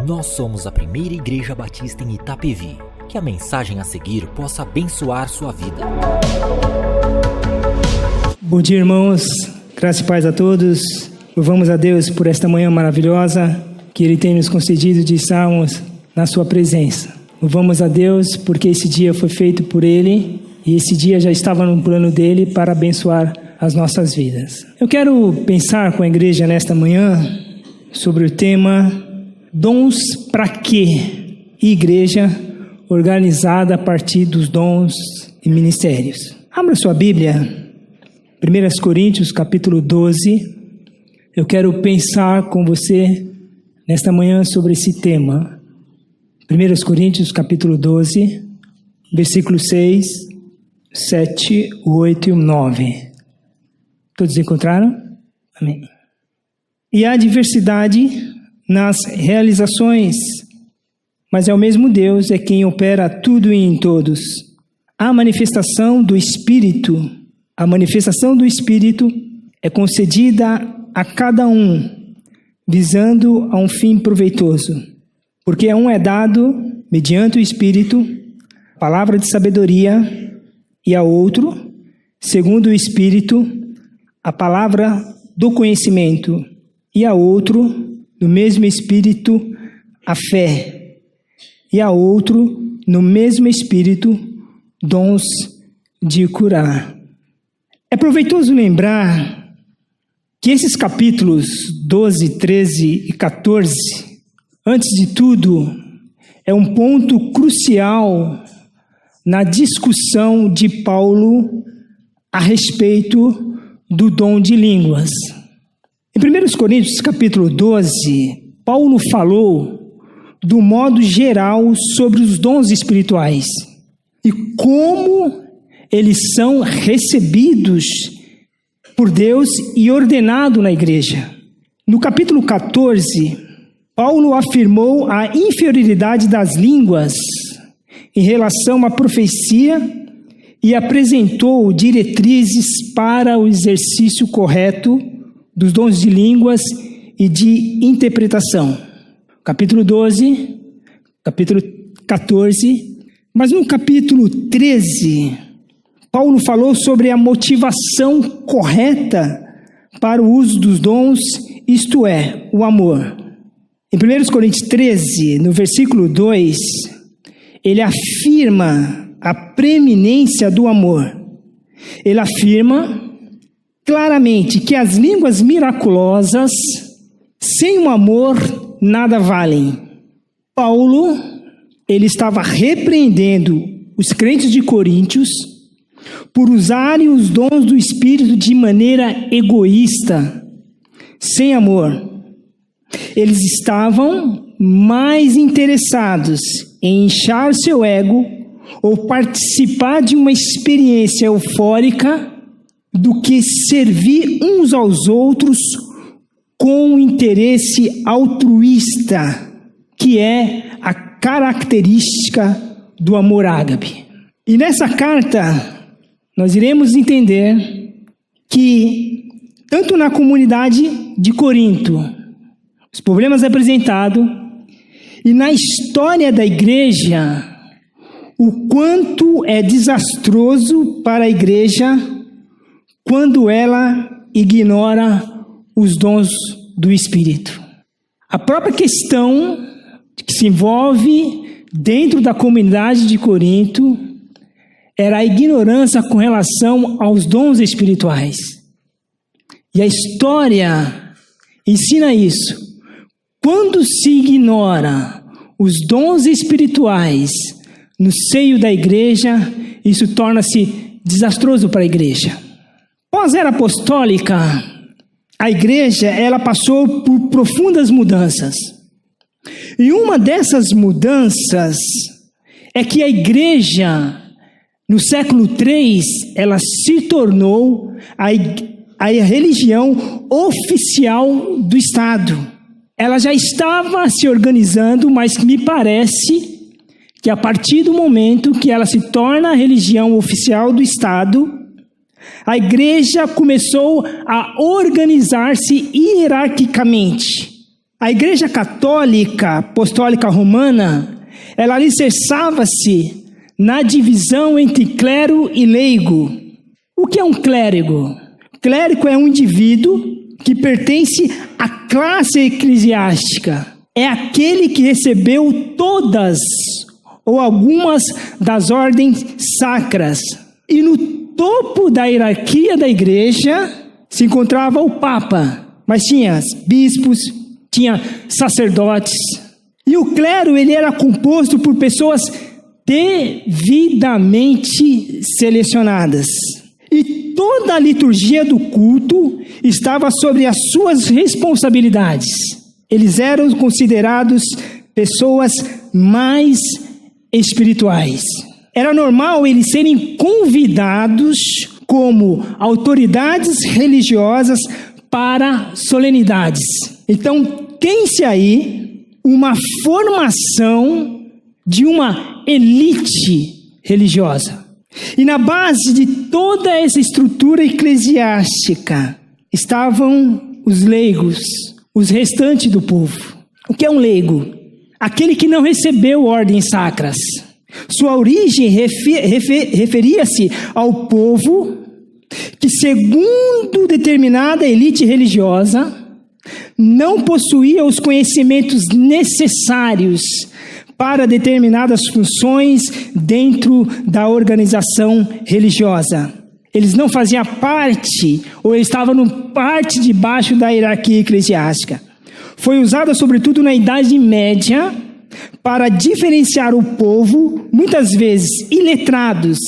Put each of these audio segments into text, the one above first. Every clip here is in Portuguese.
Nós somos a primeira igreja batista em Itapevi. Que a mensagem a seguir possa abençoar sua vida. Bom dia, irmãos. Graça e paz a todos. Louvamos a Deus por esta manhã maravilhosa que Ele tem nos concedido de estarmos na sua presença. Louvamos a Deus porque esse dia foi feito por Ele e esse dia já estava no plano dEle para abençoar as nossas vidas. Eu quero pensar com a igreja nesta manhã sobre o tema Dons para quê? Igreja organizada a partir dos dons e ministérios. Abra sua Bíblia, 1 Coríntios capítulo 12. Eu quero pensar com você nesta manhã sobre esse tema. 1 Coríntios capítulo 12, versículos 6, 7, 8 e 9. Todos encontraram? Amém. E há diversidade nas realizações, mas é o mesmo Deus é quem opera tudo e em todos. A manifestação do Espírito é concedida a cada um, visando a um fim proveitoso. Porque a um é dado, mediante o Espírito, a palavra de sabedoria, e a outro, segundo o Espírito, a palavra do conhecimento, e a outro, no mesmo Espírito, a fé, e a outro, no mesmo Espírito, dons de curar. É proveitoso lembrar que esses capítulos 12, 13 e 14, antes de tudo, é um ponto crucial na discussão de Paulo a respeito do dom de línguas. Em 1 Coríntios capítulo 12, Paulo falou do modo geral sobre os dons espirituais e como eles são recebidos por Deus e ordenados na igreja. No capítulo 14, Paulo afirmou a inferioridade das línguas em relação à profecia e apresentou diretrizes para o exercício correto dos dons de línguas e de interpretação. Capítulo 12, capítulo 14, mas no capítulo 13, Paulo falou sobre a motivação correta para o uso dos dons, isto é, o amor. Em 1 Coríntios 13, no versículo 2, ele afirma a preeminência do amor. Ele afirma claramente que as línguas miraculosas, sem o amor, nada valem. Paulo, ele estava repreendendo os crentes de Coríntios por usarem os dons do Espírito de maneira egoísta, sem amor. Eles estavam mais interessados em inchar seu ego ou participar de uma experiência eufórica do que servir uns aos outros com um interesse altruísta, que é a característica do amor ágape. E nessa carta, nós iremos entender que, tanto na comunidade de Corinto, os problemas apresentados, e na história da igreja, o quanto é desastroso para a igreja quando ela ignora os dons do Espírito. A própria questão que se envolve dentro da comunidade de Corinto era a ignorância com relação aos dons espirituais. E a história ensina isso. Quando se ignora os dons espirituais no seio da igreja, isso torna-se desastroso para a igreja. Pós-era apostólica, a igreja ela passou por profundas mudanças. E uma dessas mudanças é que a no século III, ela se tornou a religião oficial do Estado. Ela já estava se organizando, mas me parece que a partir do momento que ela se torna a religião oficial do Estado, a igreja começou a organizar-se hierarquicamente. A Igreja Católica Apostólica Romana, ela alicerçava-se na divisão entre clero e leigo. O que é um clérigo? Clérigo é um indivíduo que pertence à classe eclesiástica. É aquele que recebeu todas ou algumas das ordens sacras. E no topo da hierarquia da igreja se encontrava o Papa, mas tinha bispos, tinha sacerdotes. E o clero, ele era composto por pessoas devidamente selecionadas. E toda a liturgia do culto estava sobre as suas responsabilidades. Eles eram considerados pessoas mais espirituais. Era normal eles serem convidados como autoridades religiosas para solenidades. Então, tem-se aí uma formação de uma elite religiosa. E na base de toda essa estrutura eclesiástica estavam os leigos, os restantes do povo. O que é um leigo? Aquele que não recebeu ordens sacras. Sua origem referia-se ao povo que, segundo determinada elite religiosa, não possuía os conhecimentos necessários para determinadas funções dentro da organização religiosa. Eles não faziam parte, ou eles estavam parte debaixo da hierarquia eclesiástica. Foi usada sobretudo na Idade Média para diferenciar o povo, muitas vezes iletrados,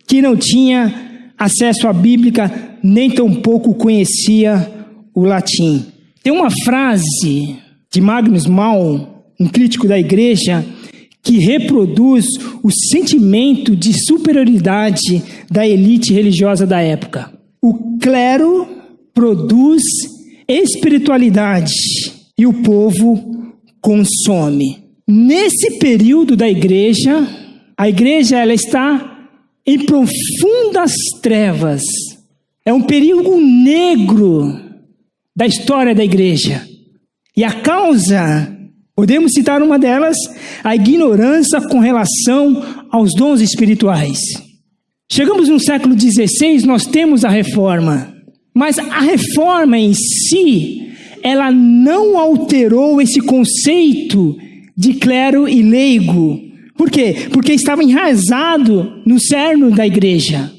que não tinha acesso à Bíblia, nem tampouco conhecia o latim. Tem uma frase de Magnus Malm, um crítico da igreja, que reproduz o sentimento de superioridade da elite religiosa da época. O clero produz espiritualidade e o povo consome. Nesse período da igreja, a igreja ela está em profundas trevas. É um período negro da história da igreja. E a causa, podemos citar uma delas, a ignorância com relação aos dons espirituais. Chegamos no século XVI, nós temos a reforma. Mas a reforma em si, ela não alterou esse conceito de clero e leigo. Por quê? Porque estava enraizado no cerne da igreja.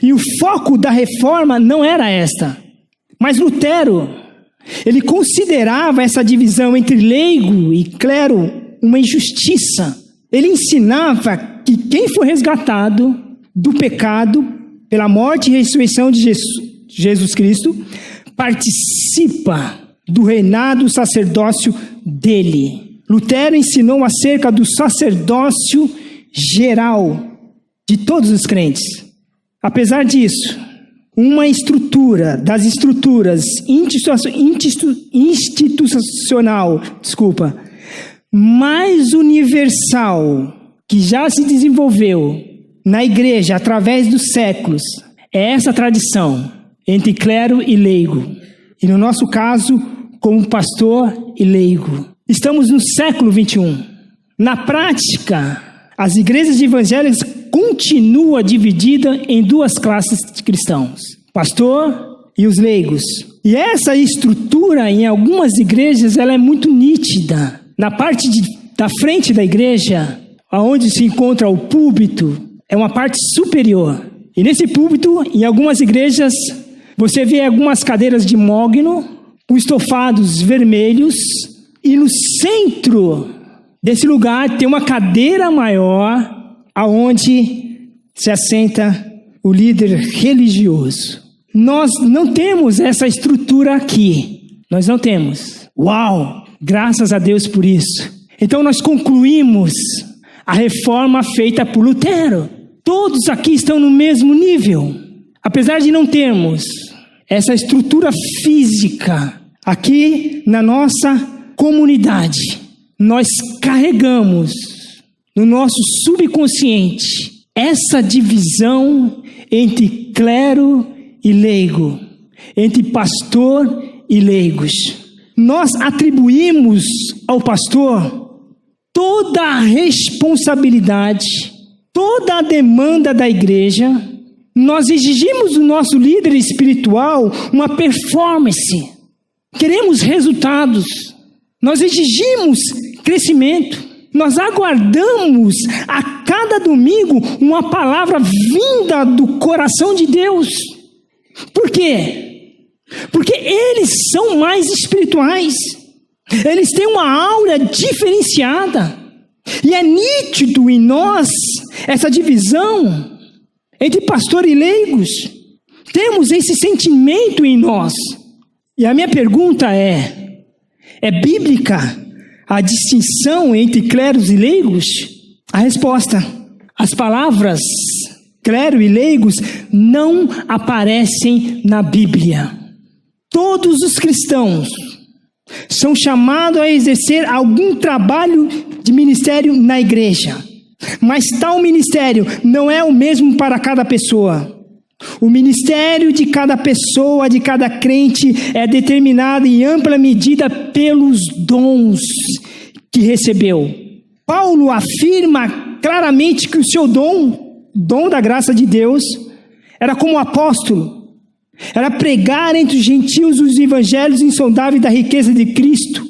E o foco da reforma não era esta. Mas Lutero, ele considerava essa divisão entre leigo e clero uma injustiça. Ele ensinava que quem foi resgatado do pecado pela morte e ressurreição de Jesus Cristo participa do reinado sacerdócio dele. Lutero ensinou acerca do sacerdócio geral de todos os crentes. Apesar disso, uma estrutura das estruturas institucional, mais universal que já se desenvolveu na igreja através dos séculos é essa tradição entre clero e leigo. E no nosso caso, como pastor e leigo. Estamos no século XXI. Na prática, as igrejas evangélicas continuam divididas em duas classes de cristãos: pastor e os leigos. E essa estrutura, em algumas igrejas, ela é muito nítida. Na parte da frente da igreja, onde se encontra o púlpito, é uma parte superior. E nesse púlpito, em algumas igrejas, você vê algumas cadeiras de mogno, com estofados vermelhos, e no centro desse lugar tem uma cadeira maior, aonde se assenta o líder religioso. Nós não temos essa estrutura aqui. Nós não temos. Uau! Graças a Deus por isso. Então nós concluímos a reforma feita por Lutero. Todos aqui estão no mesmo nível. Apesar de não termos essa estrutura física aqui na nossa comunidade, nós carregamos no nosso subconsciente essa divisão entre clero e leigo, entre pastor e leigos. nós atribuímos ao pastor toda a responsabilidade, toda a demanda da igreja. Nós exigimos do nosso líder espiritual uma performance. Queremos resultados. Nós exigimos crescimento. Nós aguardamos a cada domingo uma palavra vinda do coração de Deus. Por quê? Porque eles são mais espirituais. Eles têm uma aura diferenciada. E é nítido em nós essa divisão entre pastor e leigos. Temos esse sentimento em nós. E a minha pergunta é bíblica a distinção entre cleros e leigos? A resposta: as palavras clero e leigos não aparecem na Bíblia. Todos os cristãos são chamados a exercer algum trabalho de ministério na igreja, mas tal ministério não é o mesmo para cada pessoa. O ministério de cada pessoa, de cada crente, é determinado em ampla medida pelos dons que recebeu. Paulo afirma claramente que o seu dom da graça de Deus, era como apóstolo, era pregar entre os gentios os evangelhos insondáveis da riqueza de Cristo,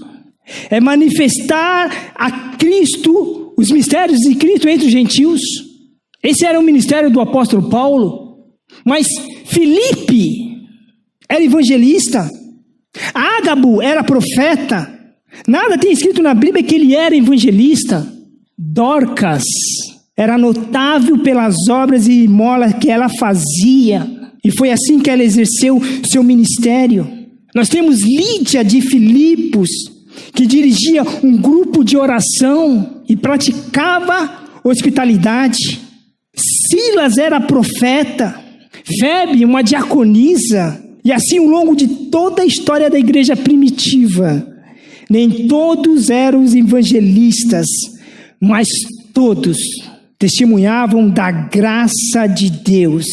é manifestar a Cristo, os mistérios de Cristo entre os gentios. Esse era o ministério do apóstolo Paulo. Mas Filipe era evangelista, Ágabo era profeta. Nada tem escrito na Bíblia que ele era evangelista. Dorcas era notável pelas obras e esmolas que ela fazia, e foi assim que ela exerceu seu ministério. Nós temos Lídia de Filipos, que dirigia um grupo de oração e praticava hospitalidade. Silas era profeta, Febe uma diaconisa, e assim ao longo de toda a história da igreja primitiva. Nem todos eram os evangelistas, mas todos testemunhavam da graça de Deus.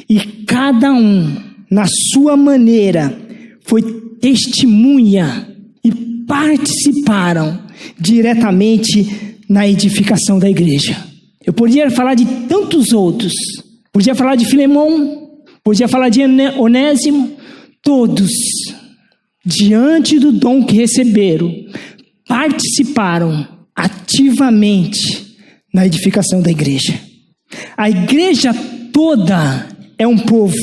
E cada um, na sua maneira, foi testemunha e participaram diretamente na edificação da igreja. Eu podia falar de tantos outros. Podia falar de Filemão, podia falar de Onésimo. Todos, diante do dom que receberam, participaram ativamente na edificação da igreja. A igreja toda é um povo,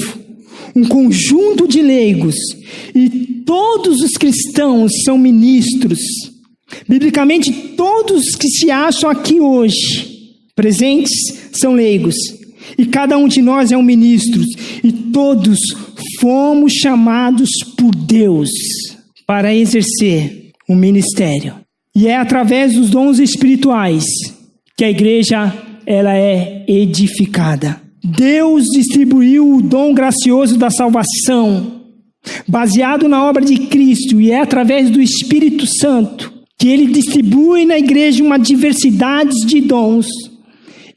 um conjunto de leigos, e todos os cristãos são ministros. Biblicamente, todos que se acham aqui hoje, presentes, são leigos. E cada um de nós é um ministro. E todos fomos chamados por Deus para exercer um ministério. E é através dos dons espirituais que a igreja ela é edificada. Deus distribuiu o dom gracioso da salvação, baseado na obra de Cristo, e é através do Espírito Santo que Ele distribui na igreja uma diversidade de dons.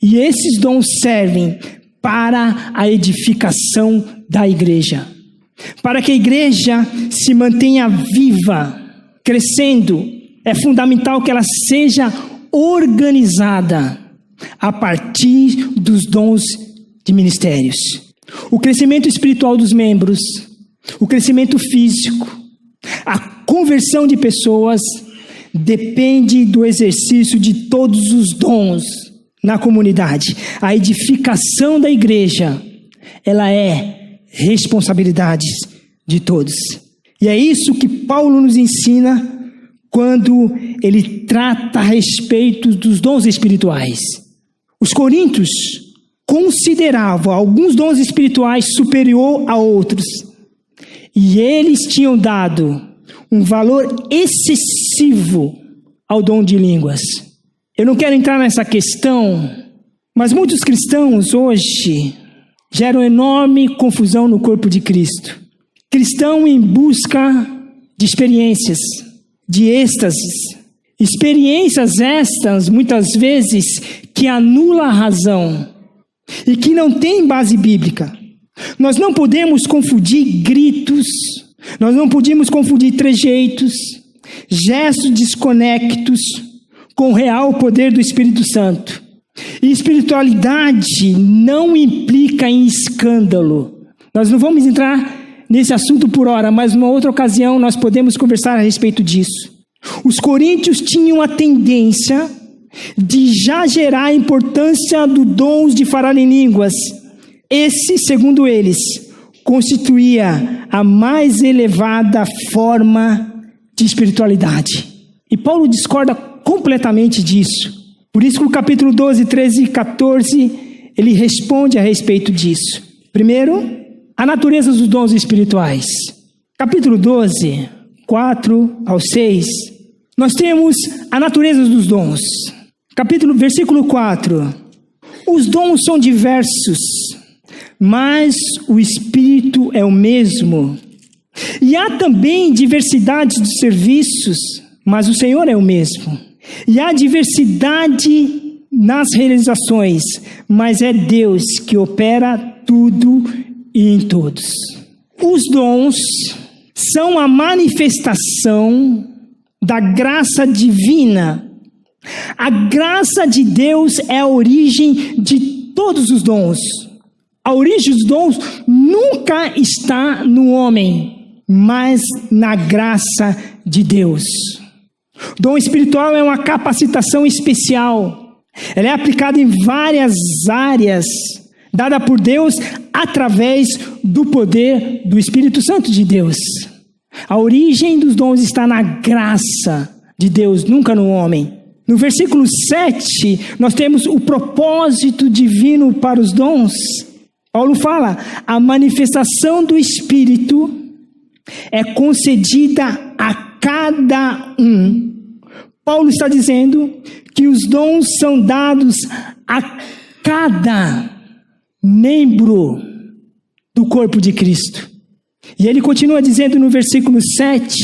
E esses dons servem para a edificação da igreja. Para que a igreja se mantenha viva, crescendo, é fundamental que ela seja organizada a partir dos dons de ministérios. O crescimento espiritual dos membros, o crescimento físico, a conversão de pessoas depende do exercício de todos os dons na comunidade. A edificação da igreja, ela é responsabilidade de todos. E é isso que Paulo nos ensina quando ele trata a respeito dos dons espirituais. Os coríntios consideravam alguns dons espirituais superior a outros, e eles tinham dado um valor excessivo ao dom de línguas. Eu não quero entrar nessa questão, mas muitos cristãos hoje geram enorme confusão no corpo de Cristo. Cristão em busca de experiências, de êxtases. Experiências estas, muitas vezes, que anulam a razão e que não têm base bíblica. Nós não podemos confundir gritos, Nós não podíamos confundir trejeitos, gestos desconectos com o real poder do Espírito Santo. E espiritualidade não implica em escândalo. Nós não vamos entrar nesse assunto por hora, mas numa outra ocasião nós podemos conversar a respeito disso. Os coríntios tinham a tendência de já gerar a importância do dom de falar em línguas. Esse, segundo eles, constituía a mais elevada forma de espiritualidade. E Paulo discorda completamente disso. Por isso que no capítulo 12, 13 e 14, ele responde a respeito disso. Primeiro, a natureza dos dons espirituais. Capítulo 12, 4 ao 6, nós temos a natureza dos dons. Versículo 4. Os dons são diversos, mas o Espírito é o mesmo. E há também diversidade de serviços, mas o Senhor é o mesmo. E há diversidade nas realizações, mas é Deus que opera tudo e em todos. Os dons são a manifestação da graça divina. A graça de Deus é a origem de todos os dons. A origem dos dons nunca está no homem, mas na graça de Deus. Dom espiritual é uma capacitação especial. Ela é aplicada em várias áreas, dada por Deus através do poder do Espírito Santo de Deus. A origem dos dons está na graça de Deus, nunca no homem. No versículo 7, nós temos o propósito divino para os dons. Paulo fala, a manifestação do Espírito é concedida a cada um. Paulo está dizendo que os dons são dados a cada membro do corpo de Cristo. E ele continua dizendo no versículo 7,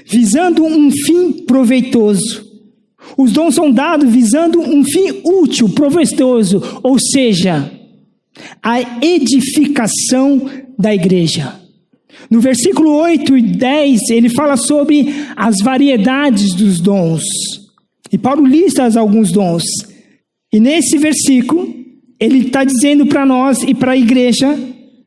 visando um fim proveitoso. Os dons são dados visando um fim útil, proveitoso, ou seja, a edificação da igreja. No versículo 8 e 10, ele fala sobre as variedades dos dons. E Paulo lista alguns dons. E nesse versículo, ele está dizendo para nós e para a igreja,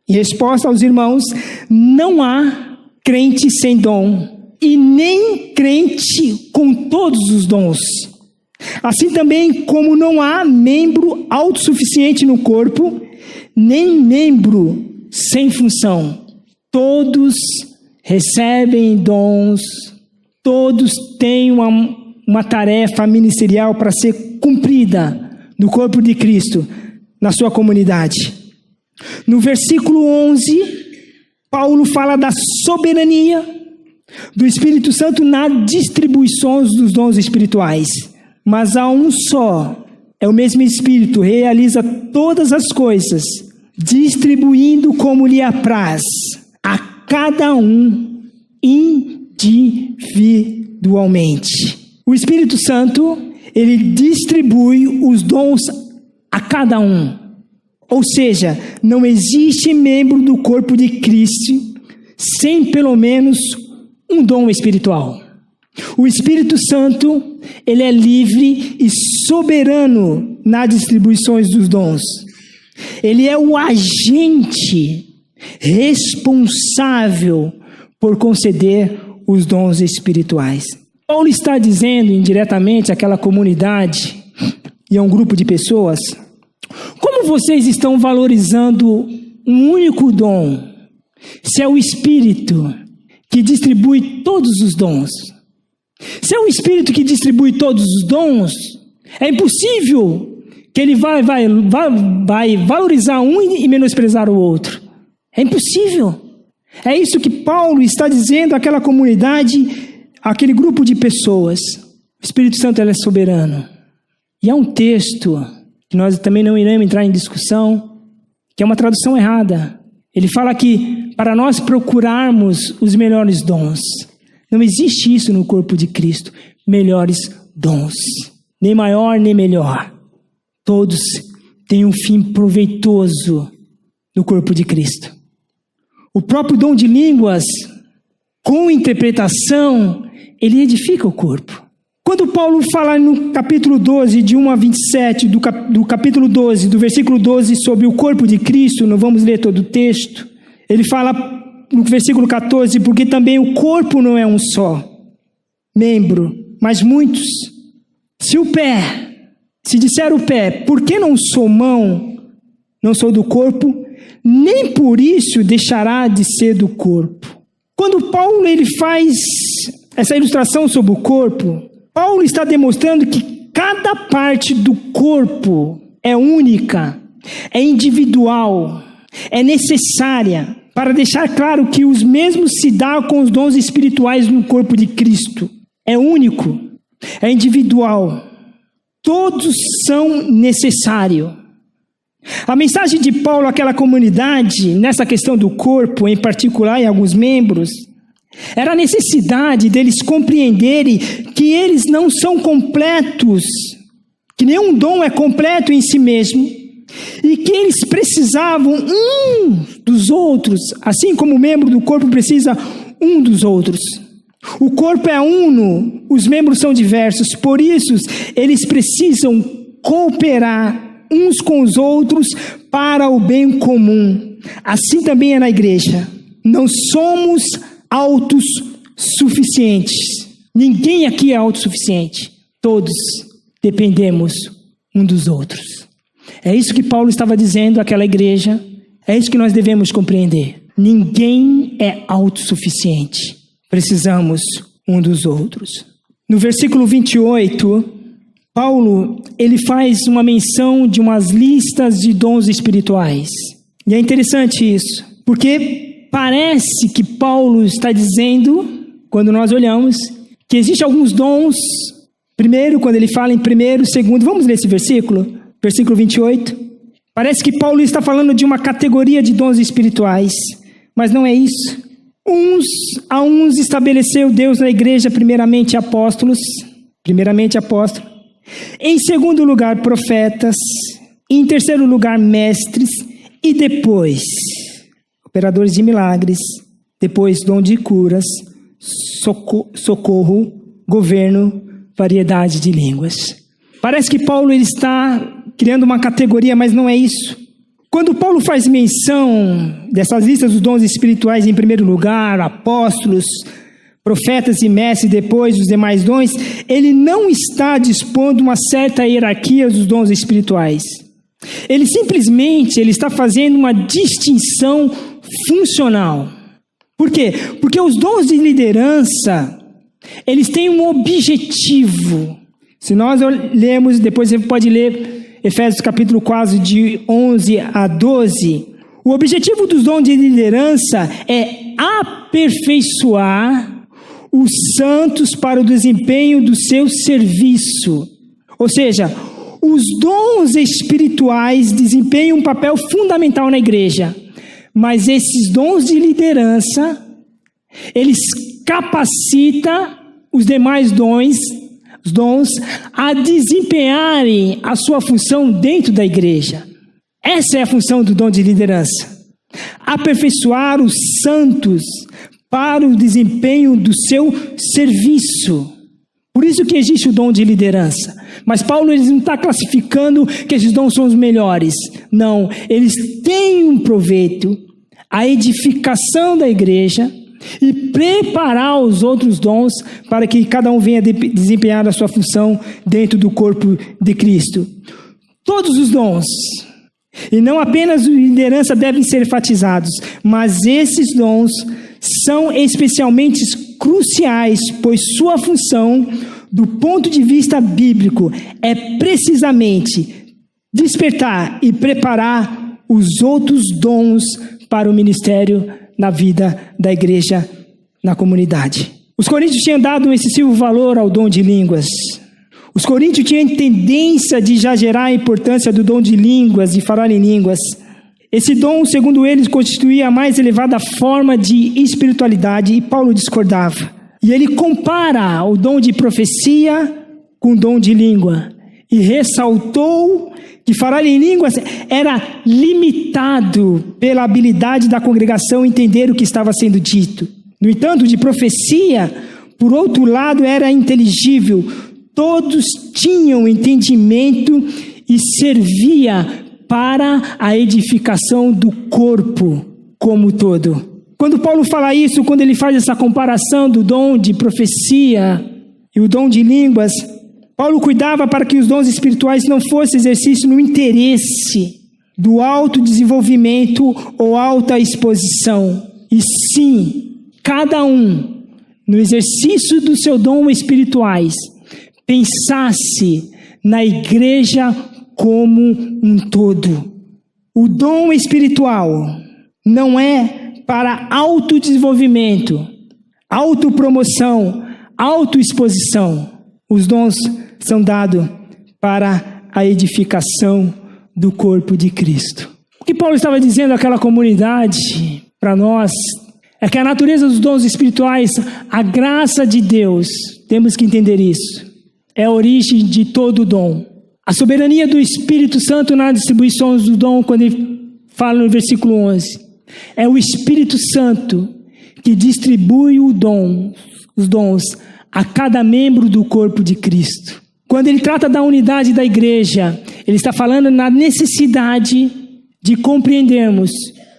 em resposta aos irmãos, não há crente sem dom, e nem crente com todos os dons. Assim também como não há membro autossuficiente no corpo, nem membro sem função. Todos recebem dons, todos têm uma tarefa ministerial para ser cumprida no corpo de Cristo, na sua comunidade. No versículo 11, Paulo fala da soberania do Espírito Santo na distribuição dos dons espirituais. Mas há um só, é o mesmo Espírito, realiza todas as coisas, distribuindo como lhe apraz a cada um individualmente. O Espírito Santo, ele distribui os dons a cada um. Ou seja, não existe membro do corpo de Cristo sem pelo menos um dom espiritual. O Espírito Santo, ele é livre e soberano nas distribuições dos dons. Ele é o agente responsável por conceder os dons espirituais. Paulo está dizendo indiretamente àquela comunidade e a um grupo de pessoas: como vocês estão valorizando um único dom, se é o Espírito que distribui todos os dons? Se é o Espírito que distribui todos os dons, é impossível que ele vai valorizar um e menosprezar o outro. É impossível. É isso que Paulo está dizendo àquela comunidade, àquele grupo de pessoas. O Espírito Santo, ele é soberano. E há um texto que nós também não iremos entrar em discussão, que é uma tradução errada. Ele fala que para nós procurarmos os melhores dons. Não existe isso no corpo de Cristo, melhores dons. Nem maior, nem melhor. Todos têm um fim proveitoso no corpo de Cristo. O próprio dom de línguas, com interpretação, ele edifica o corpo. Quando Paulo fala no capítulo 12, de 1 a 27, do capítulo 12, do versículo 12, sobre o corpo de Cristo, não vamos ler todo o texto, ele fala no versículo 14, porque também o corpo não é um só membro, mas muitos. Se disser o pé, por que não sou mão, não sou do corpo, nem por isso deixará de ser do corpo. Quando Paulo ele faz essa ilustração sobre o corpo, Paulo está demonstrando que cada parte do corpo é única, é individual, é necessária, para deixar claro que os mesmos se dão com os dons espirituais no corpo de Cristo. É único, é individual, todos são necessários. A mensagem de Paulo àquela comunidade, nessa questão do corpo, em particular em alguns membros, era a necessidade deles compreenderem que eles não são completos, que nenhum dom é completo em si mesmo, e que eles precisavam dos outros, assim como o membro do corpo precisa um dos outros. O corpo é uno, os membros são diversos, por isso eles precisam cooperar uns com os outros para o bem comum. Assim também é na igreja. Não somos autossuficientes. Ninguém aqui é autossuficiente. Todos dependemos um dos outros. É isso que Paulo estava dizendo àquela igreja. É isso que nós devemos compreender. Ninguém é autossuficiente. Precisamos um dos outros. No versículo 28, Paulo, ele faz uma menção de umas listas de dons espirituais. E é interessante isso, porque parece que Paulo está dizendo, quando nós olhamos, que existem alguns dons. Primeiro, quando ele fala em primeiro, segundo, vamos ler esse versículo 28. Parece que Paulo está falando de uma categoria de dons espirituais, mas não é isso. A uns estabeleceu Deus na igreja, primeiramente apóstolos, em segundo lugar profetas, em terceiro lugar mestres, e depois operadores de milagres, depois dom de curas, socorro, governo, variedade de línguas. Parece que Paulo ele está criando uma categoria, mas não é isso. Quando Paulo faz menção dessas listas dos dons espirituais, em primeiro lugar, apóstolos, profetas e mestres, depois os demais dons, ele não está dispondo uma certa hierarquia dos dons espirituais. Ele simplesmente está fazendo uma distinção funcional. Por quê? Porque os dons de liderança, eles têm um objetivo. Se nós lermos, depois você pode ler Efésios capítulo 4, de 11 a 12, o objetivo dos dons de liderança é aperfeiçoar os santos para o desempenho do seu serviço. Ou seja, os dons espirituais desempenham um papel fundamental na igreja, mas esses dons de liderança, eles capacitam os demais dons a desempenharem a sua função dentro da igreja. Essa é a função do dom de liderança. Aperfeiçoar os santos para o desempenho do seu serviço. Por isso que existe o dom de liderança. Mas Paulo ele não está classificando que esses dons são os melhores. Não, eles têm um proveito, a edificação da igreja, e preparar os outros dons para que cada um venha desempenhar a sua função dentro do corpo de Cristo. Todos os dons, e não apenas a liderança, devem ser enfatizados, mas esses dons são especialmente cruciais, pois sua função, do ponto de vista bíblico, é precisamente despertar e preparar os outros dons para o ministério na vida da igreja, na comunidade. Os coríntios tinham dado um excessivo valor ao dom de línguas. Os coríntios tinham tendência de exagerar a importância do dom de línguas e falar em línguas. Esse dom, segundo eles, constituía a mais elevada forma de espiritualidade, e Paulo discordava. E ele compara o dom de profecia com o dom de língua. e ressaltou que falar em línguas era limitado pela habilidade da congregação entender o que estava sendo dito. No entanto, de profecia, por outro lado, era inteligível. Todos tinham entendimento e servia para a edificação do corpo como todo. Quando Paulo fala isso, quando ele faz essa comparação do dom de profecia e o dom de línguas, Paulo cuidava para que os dons espirituais não fossem exercício no interesse do autodesenvolvimento ou alta exposição, e sim, cada um, no exercício do seu dom espirituais, pensasse na igreja como um todo. O dom espiritual não é para autodesenvolvimento, autopromoção, autoexposição. Os dons são dados para a edificação do corpo de Cristo. O que Paulo estava dizendo àquela comunidade, para nós, é que a natureza dos dons espirituais, a graça de Deus, temos que entender isso, é a origem de todo dom. A soberania do Espírito Santo na distribuição do dom, quando ele fala no versículo 11, é o Espírito Santo que distribui os dons a cada membro do corpo de Cristo. Quando ele trata da unidade da igreja, ele está falando na necessidade de compreendermos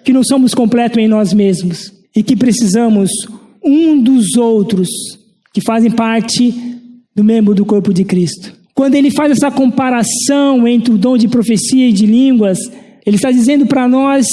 que não somos completos em nós mesmos e que precisamos um dos outros que fazem parte do membro do corpo de Cristo. Quando ele faz essa comparação entre o dom de profecia e de línguas, ele está dizendo para nós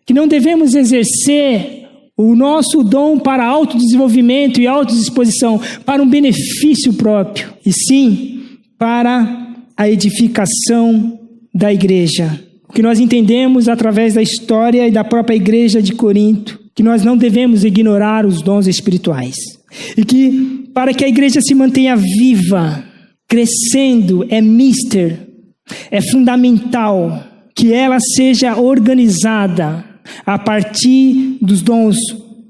que não devemos exercer o nosso dom para autodesenvolvimento e autodisposição, para um benefício próprio, e sim para a edificação da igreja. O que nós entendemos através da história e da própria igreja de Corinto, que nós não devemos ignorar os dons espirituais. E que para que a igreja se mantenha viva, crescendo, é fundamental que ela seja organizada a partir dos dons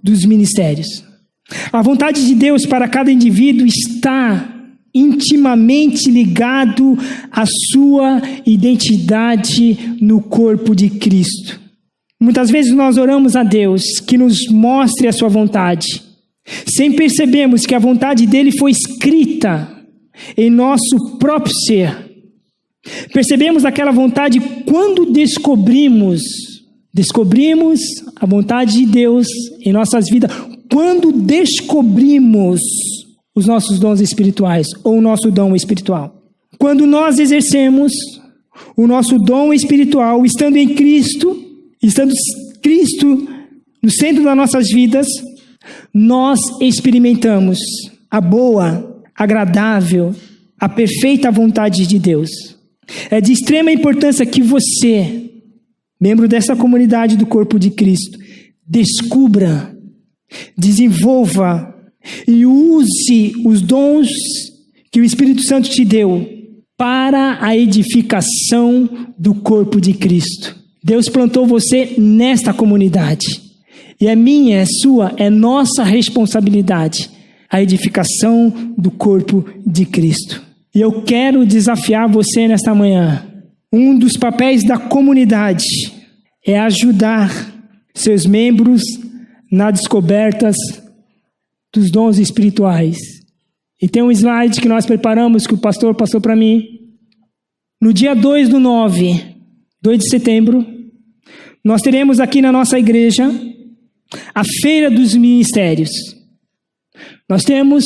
dos ministérios. A vontade de Deus para cada indivíduo está intimamente ligado à sua identidade no corpo de Cristo. Muitas vezes nós oramos a Deus que nos mostre a sua vontade, sem percebermos que a vontade dele foi escrita em nosso próprio ser. Percebemos aquela vontade quando descobrimos a vontade de Deus em nossas vidas, quando descobrimos os nossos dons espirituais, ou o nosso dom espiritual. Quando nós exercemos o nosso dom espiritual, estando em Cristo, estando Cristo no centro das nossas vidas, nós experimentamos a boa, agradável, a perfeita vontade de Deus. É de extrema importância que você, membro dessa comunidade do corpo de Cristo, descubra, desenvolva e use os dons que o Espírito Santo te deu para a edificação do corpo de Cristo. Deus plantou você nesta comunidade. E é minha, é sua, é nossa responsabilidade a edificação do corpo de Cristo. E eu quero desafiar você nesta manhã. Um dos papéis da comunidade é ajudar seus membros na descoberta dos dons espirituais. E tem um slide que nós preparamos, que o pastor passou para mim. No dia 2 de setembro, nós teremos aqui na nossa igreja a Feira dos Ministérios. Nós temos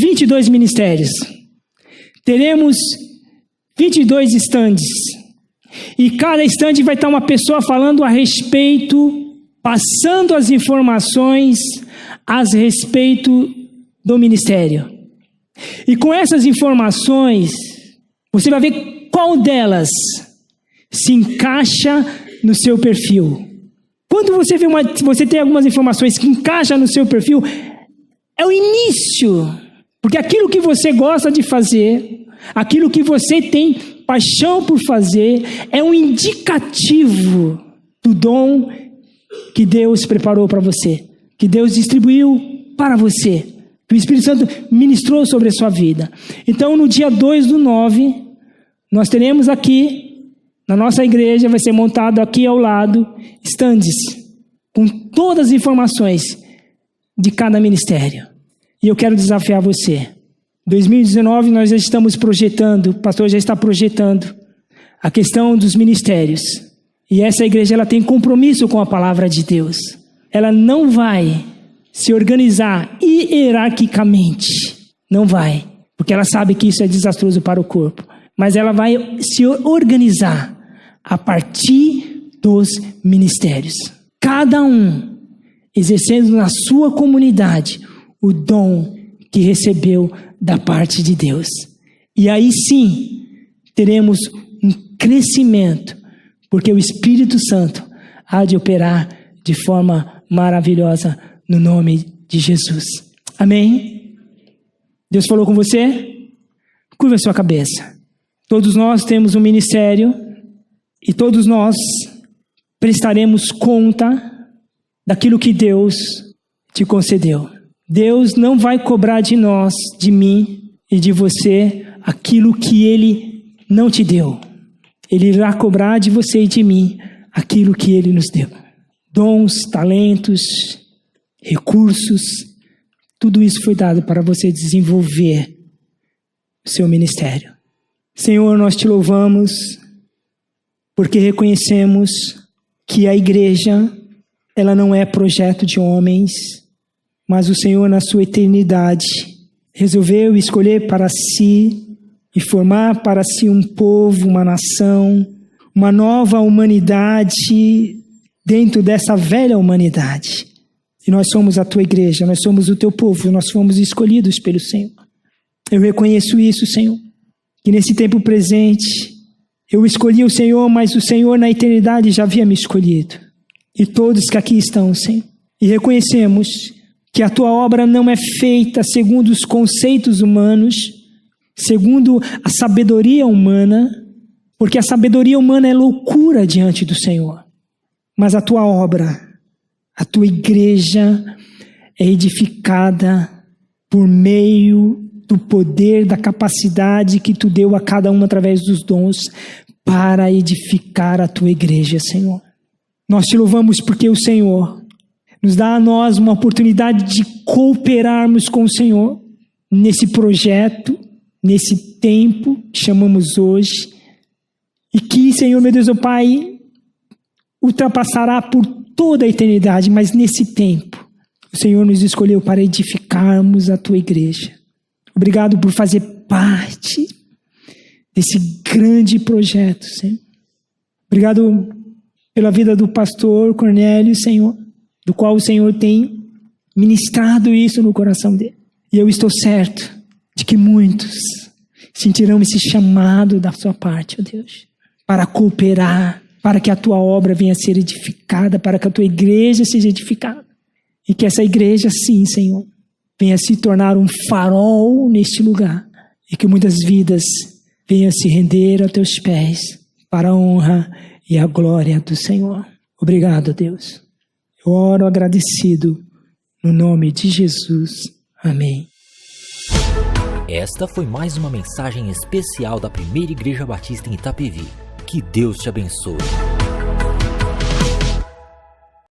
22 ministérios. Teremos 22 estandes. E cada estande vai estar uma pessoa falando a respeito, passando as informações a respeito do ministério. E com essas informações, você vai ver qual delas se encaixa no seu perfil. Quando você tem algumas informações que encaixam no seu perfil, é o início. Porque aquilo que você gosta de fazer, aquilo que você tem paixão por fazer, é um indicativo do dom que Deus preparou para você, que Deus distribuiu para você, que o Espírito Santo ministrou sobre a sua vida. Então, no dia 2/9, nós teremos aqui, na nossa igreja, vai ser montado aqui ao lado, estandes, com todas as informações de cada ministério. E eu quero desafiar você. 2019 nós já estamos projetando, o pastor já está projetando a questão dos ministérios. E essa igreja ela tem compromisso com a palavra de Deus. Ela não vai se organizar hierarquicamente. Não vai, porque ela sabe que isso é desastroso para o corpo. Mas ela vai se organizar a partir dos ministérios. Cada um exercendo na sua comunidade o dom que recebeu da parte de Deus. E aí sim, teremos um crescimento, porque o Espírito Santo há de operar de forma maravilhosa no nome de Jesus. Amém? Deus falou com você? Curva a sua cabeça. Todos nós temos um ministério e todos nós prestaremos conta daquilo que Deus te concedeu. Deus não vai cobrar de nós, de mim e de você aquilo que Ele não te deu. Ele irá cobrar de você e de mim aquilo que Ele nos deu. Dons, talentos, recursos, tudo isso foi dado para você desenvolver o seu ministério. Senhor, nós te louvamos porque reconhecemos que a igreja, ela não é projeto de homens, mas o Senhor, na sua eternidade, resolveu escolher para si e formar para si um povo, uma nação, uma nova humanidade dentro dessa velha humanidade. E nós somos a tua igreja, nós somos o teu povo, nós fomos escolhidos pelo Senhor. Eu reconheço isso, Senhor, que nesse tempo presente, eu escolhi o Senhor, mas o Senhor na eternidade já havia me escolhido. E todos que aqui estão, Senhor. E reconhecemos que a tua obra não é feita segundo os conceitos humanos, segundo a sabedoria humana, porque a sabedoria humana é loucura diante do Senhor. Mas a tua obra, a tua igreja é edificada por meio do poder, da capacidade que tu deu a cada um através dos dons para edificar a tua igreja, Senhor. Nós te louvamos porque o Senhor nos dá a nós uma oportunidade de cooperarmos com o Senhor nesse projeto, nesse tempo que chamamos hoje, e que, Senhor, meu Deus, o Pai, ultrapassará por toda a eternidade, mas nesse tempo, o Senhor nos escolheu para edificarmos a tua igreja. Obrigado por fazer parte desse grande projeto, Senhor. Obrigado pela vida do pastor Cornélio, Senhor, do qual o Senhor tem ministrado isso no coração dele. E eu estou certo de que muitos sentirão esse chamado da sua parte, ó Deus, para cooperar, para que a tua obra venha a ser edificada, para que a tua igreja seja edificada. E que essa igreja, sim, Senhor, venha se tornar um farol neste lugar. E que muitas vidas venham se render aos teus pés para a honra e a glória do Senhor. Obrigado, Deus. Eu oro agradecido no nome de Jesus. Amém. Esta foi mais uma mensagem especial da Primeira Igreja Batista em Itapevi. Que Deus te abençoe.